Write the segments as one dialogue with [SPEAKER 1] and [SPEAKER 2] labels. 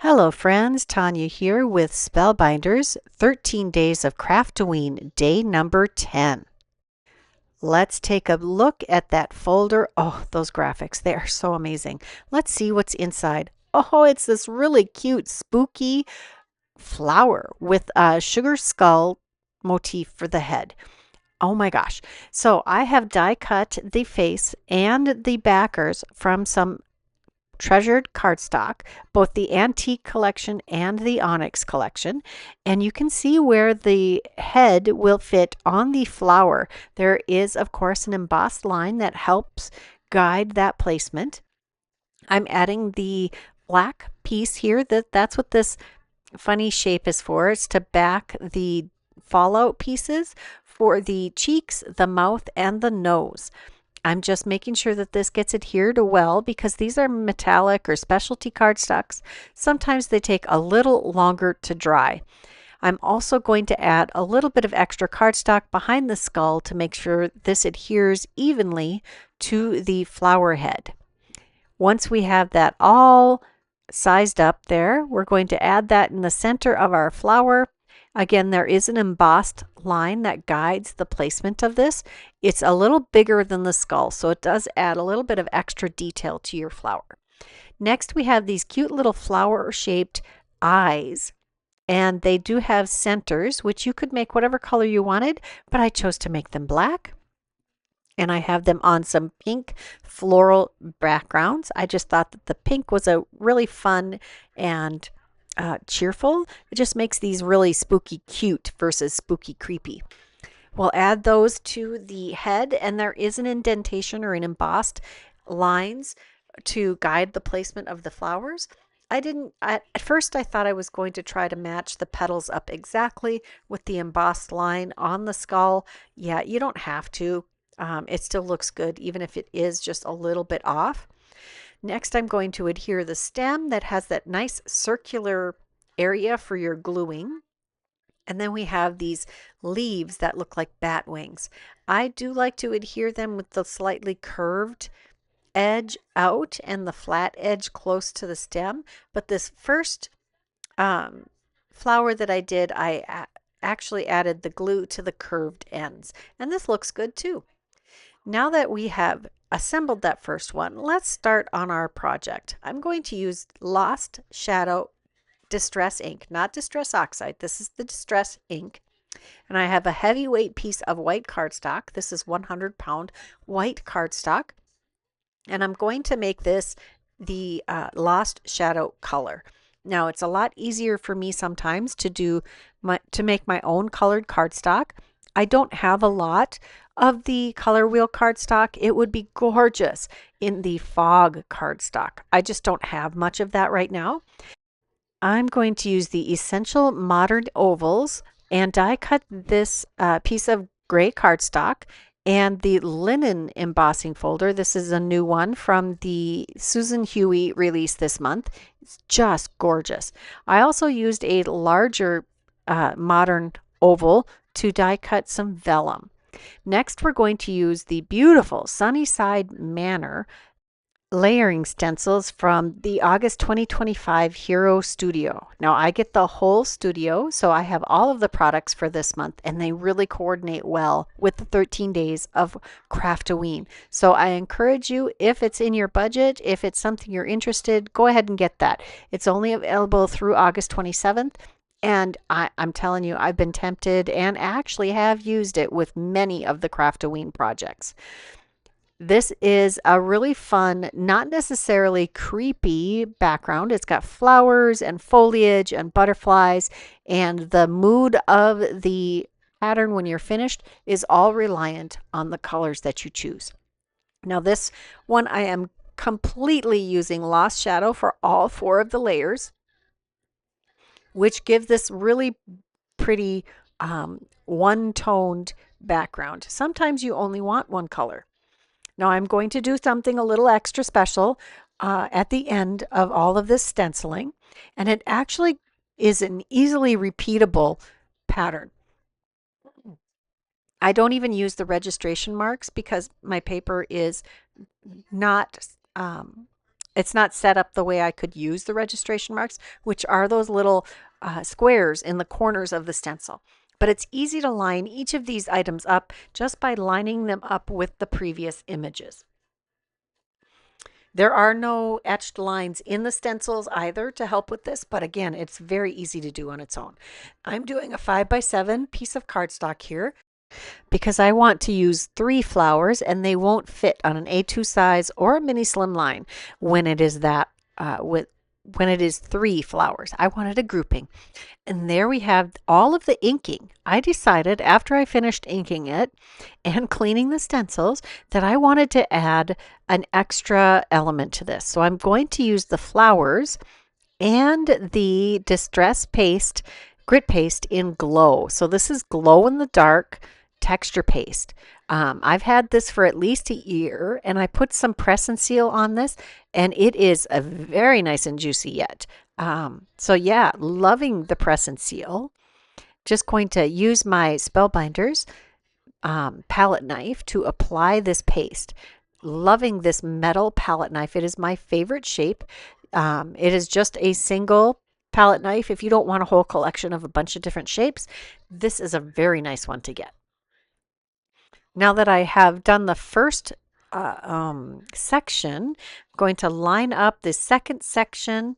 [SPEAKER 1] Hello friends, Tanya here with Spellbinders, 13 Days of Craftoween, day number 10. Let's take a look at that folder. Oh, those graphics, they are so amazing. Let's see what's inside. Oh, it's this really cute, spooky flower with a sugar skull motif for the head. Oh my gosh. So I have die cut the face and the backers from some treasured cardstock, both the antique collection and the onyx collection. And you can see where the head will fit on the flower. There is, of course, an embossed line that helps guide that placement. I'm adding the black piece here. That's what this funny shape is for. It's to back the fallout pieces for the cheeks, the mouth, and the nose. I'm just making sure that this gets adhered well because these are metallic or specialty cardstocks. Sometimes they take a little longer to dry. I'm also going to add a little bit of extra cardstock behind the skull to make sure this adheres evenly to the flower head. Once we have that all sized up there, we're going to add that in the center of our flower. Again, there is an embossed line that guides the placement of this. It's a little bigger than the skull, so it does add a little bit of extra detail to your flower. Next, we have these cute little flower-shaped eyes, and they do have centers, which you could make whatever color you wanted, but I chose to make them black. And I have them on some pink floral backgrounds. I just thought that the pink was a really fun and cheerful. It just makes these really spooky cute versus spooky creepy. We'll add those to the head, and there is an indentation or an embossed lines to guide the placement of the flowers. At first I thought I was going to try to match the petals up exactly with the embossed line on the skull. Yeah, you don't have to. It still looks good even if it is just a little bit off. Next, I'm going to adhere the stem that has that nice circular area for your gluing. And then we have these leaves that look like bat wings. I do like to adhere them with the slightly curved edge out and the flat edge close to the stem. But this first flower that I did, I actually added the glue to the curved ends. And this looks good too. Now that we have assembled that first one, let's start on our project. I'm going to use Lost Shadow Distress ink, not Distress Oxide. This is the Distress ink. And I have a heavyweight piece of white cardstock. This is 100-pound white cardstock. And I'm going to make this the Lost Shadow color. Now, it's a lot easier for me sometimes to make my own colored cardstock. I don't have a lot of the color wheel cardstock. It would be gorgeous in the fog cardstock. I just don't have much of that right now. I'm going to use the Essential Modern Ovals and die cut this piece of gray cardstock and the linen embossing folder. This is a new one from the Susan Huey release this month. It's just gorgeous. I also used a larger modern oval to die cut some vellum. Next, we're going to use the beautiful Sunnyside Manor layering stencils from the August 2025 Hero Studio. Now, I get the whole studio, so I have all of the products for this month, and they really coordinate well with the 13 days of Craftoween. So I encourage you, if it's in your budget, if it's something you're interested, go ahead and get that. It's only available through August 27th. And I'm telling you, I've been tempted and actually have used it with many of the Craftoween projects. This is a really fun, not necessarily creepy background. It's got flowers and foliage and butterflies, and the mood of the pattern when you're finished is all reliant on the colors that you choose. Now, this one I am completely using Lost Shadow for all 4 of the layers, which give this really pretty one-toned background. Sometimes you only want one color. Now I'm going to do something a little extra special at the end of all of this stenciling, and it actually is an easily repeatable pattern. I don't even use the registration marks because my paper is not It's not set up the way I could use the registration marks, which are those little squares in the corners of the stencil. But it's easy to line each of these items up just by lining them up with the previous images. There are no etched lines in the stencils either to help with this, but again, it's very easy to do on its own. I'm doing a 5x7 piece of cardstock here because I want to use 3 flowers and they won't fit on an A2 size or a mini slimline when it is when it is 3 flowers. I wanted a grouping. And there we have all of the inking. I decided after I finished inking it and cleaning the stencils that I wanted to add an extra element to this. So I'm going to use the flowers and the distress paste, grit paste in glow. So this is glow in the dark texture paste. I've had this for at least a year, and I put some press and seal on this, and it is a very nice and juicy yet. So yeah, loving the press and seal. Just going to use my Spellbinders palette knife to apply this paste. Loving this metal palette knife. It is my favorite shape. It is just a single palette knife. If you don't want a whole collection of a bunch of different shapes, this is a very nice one to get. Now that I have done the first section, I'm going to line up the second section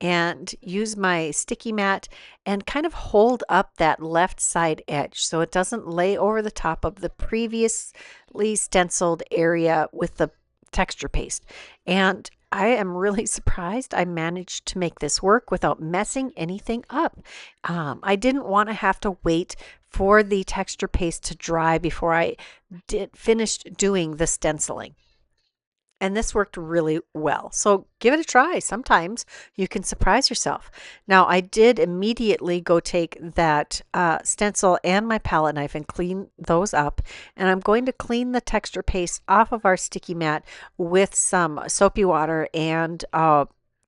[SPEAKER 1] and use my sticky mat and kind of hold up that left side edge so it doesn't lay over the top of the previously stenciled area with the texture paste. And I am really surprised I managed to make this work without messing anything up. I didn't want to have to wait for the texture paste to dry before I finished doing the stenciling. And this worked really well. So give it a try. Sometimes you can surprise yourself. Now, I did immediately go take that stencil and my palette knife and clean those up. And I'm going to clean the texture paste off of our sticky mat with some soapy water and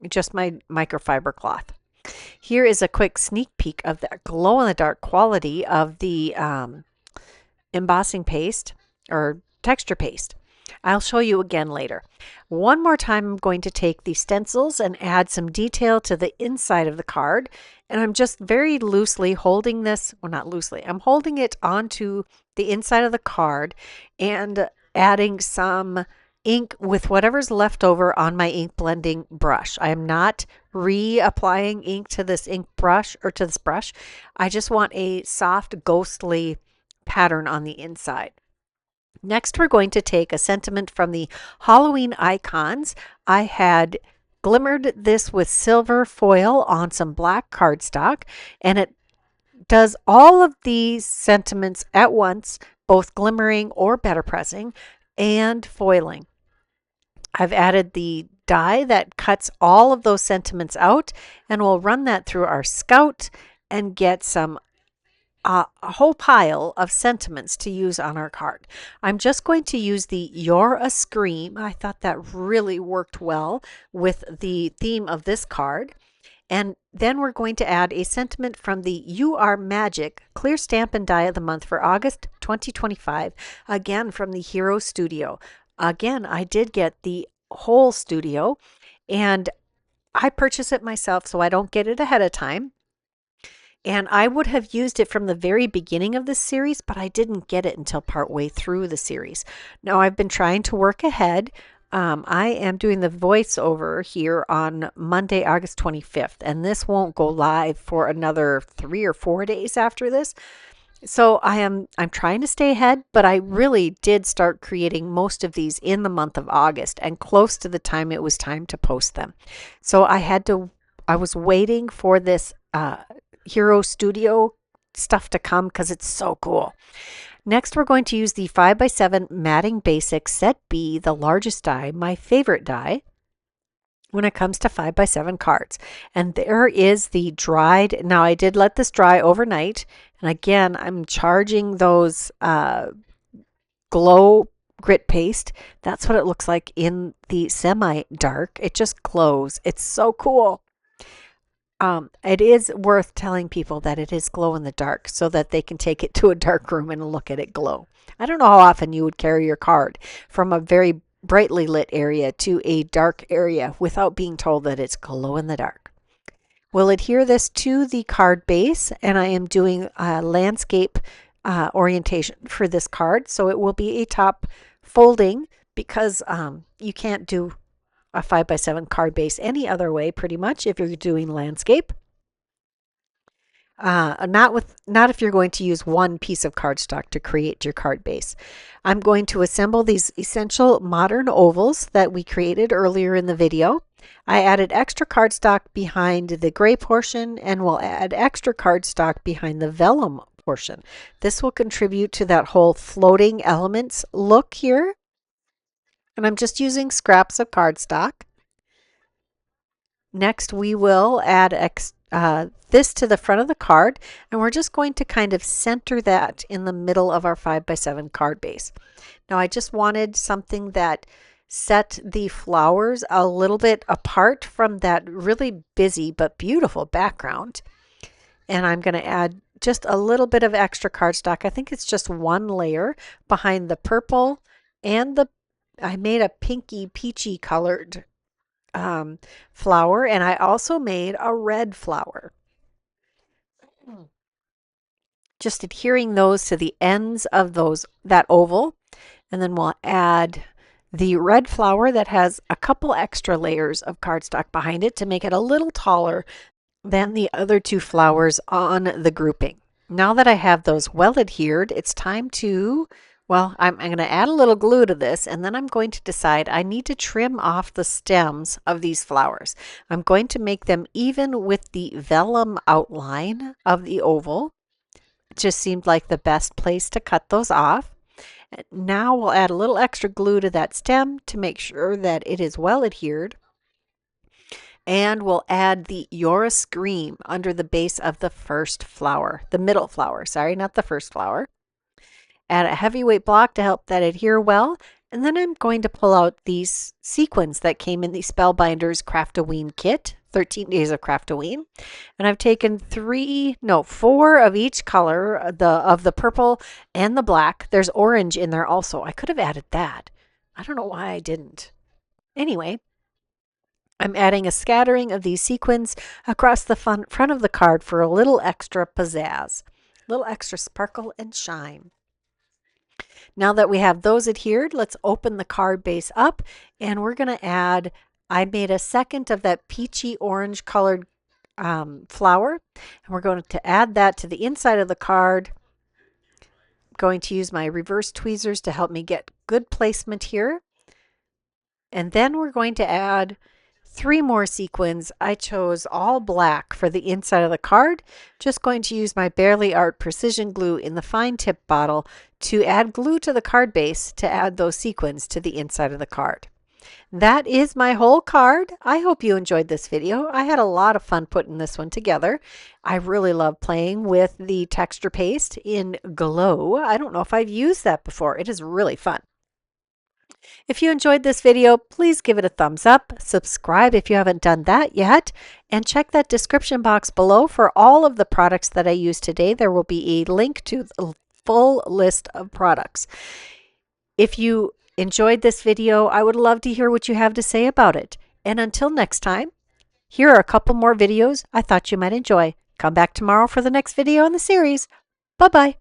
[SPEAKER 1] just my microfiber cloth. Here is a quick sneak peek of the glow-in-the-dark quality of the embossing paste or texture paste. I'll show you again later. One more time, I'm going to take the stencils and add some detail to the inside of the card. And I'm just very loosely holding this, well, not loosely, I'm holding it onto the inside of the card and adding some ink with whatever's left over on my ink blending brush. I am not reapplying ink to this ink brush or to this brush. I just want a soft, ghostly pattern on the inside. Next, we're going to take a sentiment from the Halloween icons. I had glimmered this with silver foil on some black cardstock, and it does all of these sentiments at once, both glimmering or better pressing and foiling. I've added the die that cuts all of those sentiments out, and we'll run that through our Scout and get some a whole pile of sentiments to use on our card. I'm just going to use the You're a Scream. I thought that really worked well with the theme of this card. And then we're going to add a sentiment from the You Are Magic Clear Stamp and Die of the Month for August 2025, again from the Hero Studio. Again, I did get the whole studio, and I purchased it myself, so I don't get it ahead of time. And I would have used it from the very beginning of this series, but I didn't get it until partway through the series. Now, I've been trying to work ahead. I am doing the voiceover here on Monday, August 25th, and this won't go live for another 3 or 4 days after this. So I'm trying to stay ahead, but I really did start creating most of these in the month of August and close to the time it was time to post them. So I was waiting for this Hero Studio stuff to come because it's so cool. Next, we're going to use the 5x7 Matting Basic Set B, the largest die, my favorite die when it comes to 5x7 cards. And there is the dried, now I did let this dry overnight, and again, I'm charging those glow grit paste. That's what it looks like in the semi-dark. It just glows. It's so cool. It is worth telling people that it is glow in the dark so that they can take it to a dark room and look at it glow. I don't know how often you would carry your card from a very brightly lit area to a dark area without being told that it's glow in the dark. We'll adhere this to the card base, and I am doing a landscape orientation for this card, so it will be a top folding because you can't do a 5x7 card base any other way pretty much if you're doing landscape. Not if you're going to use one piece of cardstock to create your card base. I'm going to assemble these essential modern ovals that we created earlier in the video. I added extra cardstock behind the gray portion and will add extra cardstock behind the vellum portion. This will contribute to that whole floating elements look here. And I'm just using scraps of cardstock. Next, we will add this to the front of the card, and we're just going to kind of center that in the middle of our 5x7 card base. Now, I just wanted something that set the flowers a little bit apart from that really busy but beautiful background. And I'm going to add just a little bit of extra cardstock. I think it's just one layer behind the purple and I made a pinky peachy colored flower, and I also made a red flower. Just adhering those to the ends of that oval, and then we'll add the red flower that has a couple extra layers of cardstock behind it to make it a little taller than the other two flowers on the grouping. Now that I have those well adhered, it's time to, well, I'm going to add a little glue to this, and then I'm going to decide I need to trim off the stems of these flowers. I'm going to make them even with the vellum outline of the oval. It just seemed like the best place to cut those off. Now we'll add a little extra glue to that stem to make sure that it is well adhered. And we'll add the You're a Scream under the base of the first flower, the middle flower, sorry, not the first flower. Add a heavyweight block to help that adhere well, and then I'm going to pull out these sequins that came in the Spellbinders Craftoween kit, 13 days of Craftoween, and I've taken 4 of each color, of the purple and the black. There's orange in there also. I could have added that. I don't know why I didn't. Anyway, I'm adding a scattering of these sequins across the front of the card for a little extra pizzazz, a little extra sparkle and shine. Now that we have those adhered, let's open the card base up, and we're going to add, I made a second of that peachy orange colored flower, and we're going to add that to the inside of the card. I'm going to use my reverse tweezers to help me get good placement here. And then we're going to add 3 more sequins. I chose all black for the inside of the card. Just going to use my Barely Art precision glue in the fine tip bottle to add glue to the card base to add those sequins to the inside of the card. That is my whole card. I hope you enjoyed this video. I had a lot of fun putting this one together. I really love playing with the texture paste in Glow. I don't know if I've used that before. It is really fun. If you enjoyed this video, please give it a thumbs up, subscribe if you haven't done that yet, and check that description box below for all of the products that I used today. There will be a link to the full list of products. If you enjoyed this video, I would love to hear what you have to say about it. And until next time, here are a couple more videos I thought you might enjoy. Come back tomorrow for the next video in the series. Bye-bye.